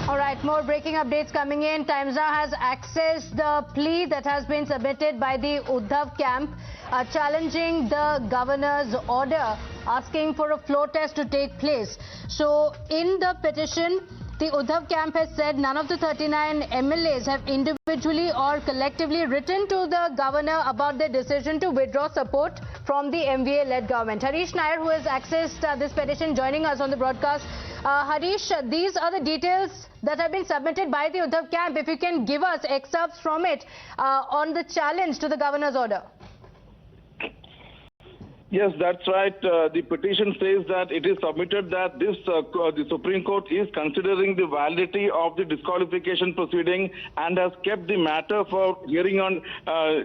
All right, more breaking updates coming in. Times Now has accessed the plea that has been submitted by the Uddhav camp, challenging the governor's order, asking for a floor test to take place. So in the petition, the Uddhav camp has said none of the 39 MLAs have individually or collectively written to the governor about their decision to withdraw support from the MVA-led government. Harish Nair, who has accessed this petition, joining us on the broadcast. Harish, these are the details that have been submitted by the Uddhav camp. If you can give us excerpts from it on the challenge to the governor's order. Yes, that's right. The petition says that it is submitted that the Supreme Court is considering the validity of the disqualification proceeding and has kept the matter for hearing on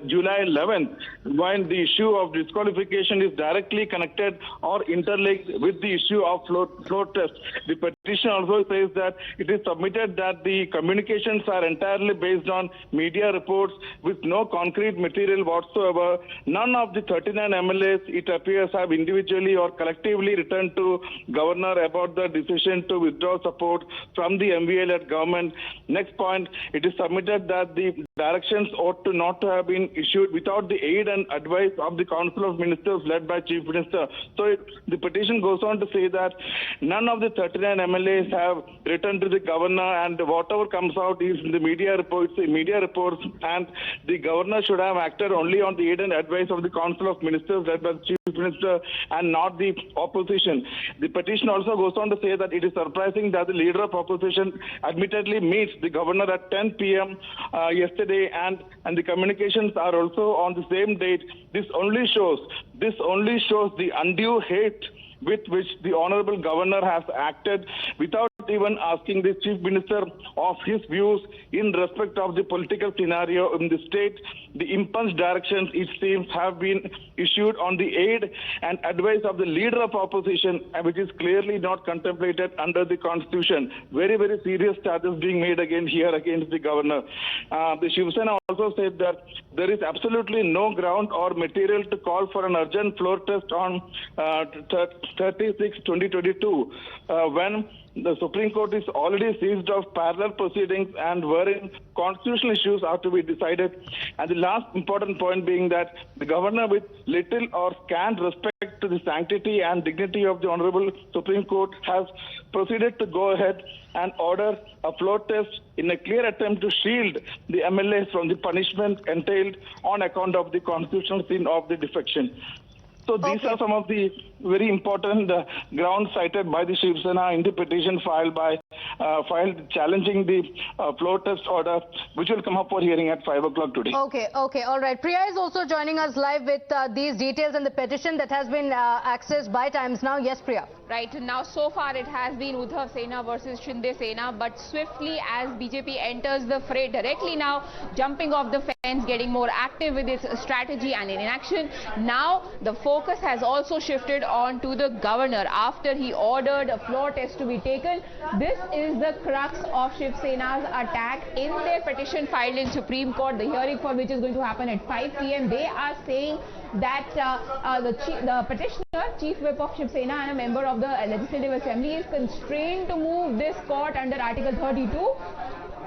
July 11th, while the issue of disqualification is directly connected or interlinked with the issue of floor test. The petition also says that it is submitted that the communications are entirely based on media reports with no concrete material whatsoever. None of the 39 MLAs, it appears, have individually or collectively written to governor about the decision to withdraw support from the MVA-led government. Next point, it is submitted that the directions ought to not to have been issued without the aid and advice of the Council of Ministers led by Chief Minister. So the petition goes on to say that none of the 39 MLAs have written to the governor, and whatever comes out is in the media reports, and the governor should have acted only on the aid and advice of the Council of Ministers led by the Chief Minister and not the opposition. The petition also goes on to say that it is surprising that the leader of opposition admittedly meets the governor at 10 p.m. Yesterday, and the communications are also on the same date. This only shows the undue hate with which the honorable governor has acted without even asking the chief minister of his views in respect of the political scenario in the state. The impulse directions, it seems, have been issued on the aid and advice of the leader of opposition, which is clearly not contemplated under the constitution. Very, very serious charges being made against the governor. The Shiv Sena also said that there is absolutely no ground or material to call for an urgent floor test on 36/2022 when the Supreme Court is already seized of parallel proceedings and wherein constitutional issues are to be decided. And the last important point being that the governor, with little or scant respect to the sanctity and dignity of the Honorable Supreme Court, has proceeded to go ahead and order a floor test in a clear attempt to shield the MLAs from the punishment entailed on account of the constitutional sin of the defection. So these are some of the very important grounds cited by the Shiv Sena in the petition filed challenging the floor test order, which will come up for hearing at 5 o'clock today. Okay, all right. Priya is also joining us live with these details and the petition that has been accessed by Times Now. Yes, Priya. Right, now so far it has been Uddhav Sena versus Shinde Sena, but swiftly as BJP enters the fray directly now, jumping off the fence, getting more active with its strategy and in action. Now the focus has also shifted on to the governor after he ordered a floor test to be taken. This is the crux of Shiv Sena's attack in their petition filed in Supreme Court, the hearing for which is going to happen at 5 p.m. They are saying that the petitioner, Chief Whip of Shiv Sena and a member of the Legislative Assembly, is constrained to move this court under Article 32,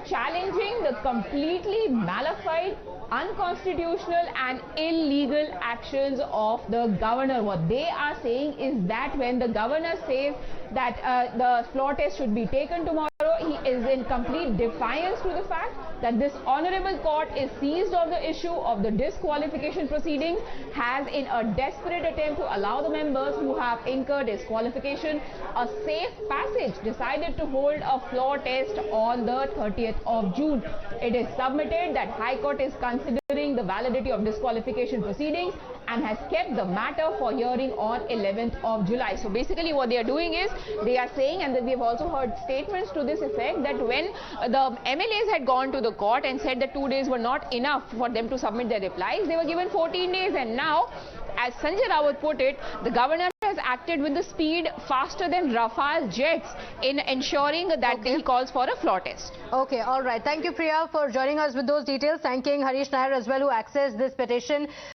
challenging the completely malified, unconstitutional and illegal actions of the governor. What they are saying is that when the governor says that the floor test should be taken tomorrow, he is in complete defiance to the fact that this honorable court is seized of the issue of the disqualification proceedings, has in a desperate attempt to allow the members who have incurred disqualification a safe passage, decided to hold a floor test on the 30th of June. It is submitted that High Court is considering the validity of disqualification proceedings and has kept the matter for hearing on 11th of July. So basically what they are doing is, they are saying, and we have also heard statements to this effect, that when the MLAs had gone to the court and said that 2 days were not enough for them to submit their replies, they were given 14 days, and now, as Sanjay Rawat put it, the governor has acted with the speed faster than Rafale jets in ensuring that he calls for a floor test. Okay, all right. Thank you, Priya, for joining us with those details. Thanking Harish Nair as well, who accessed this petition.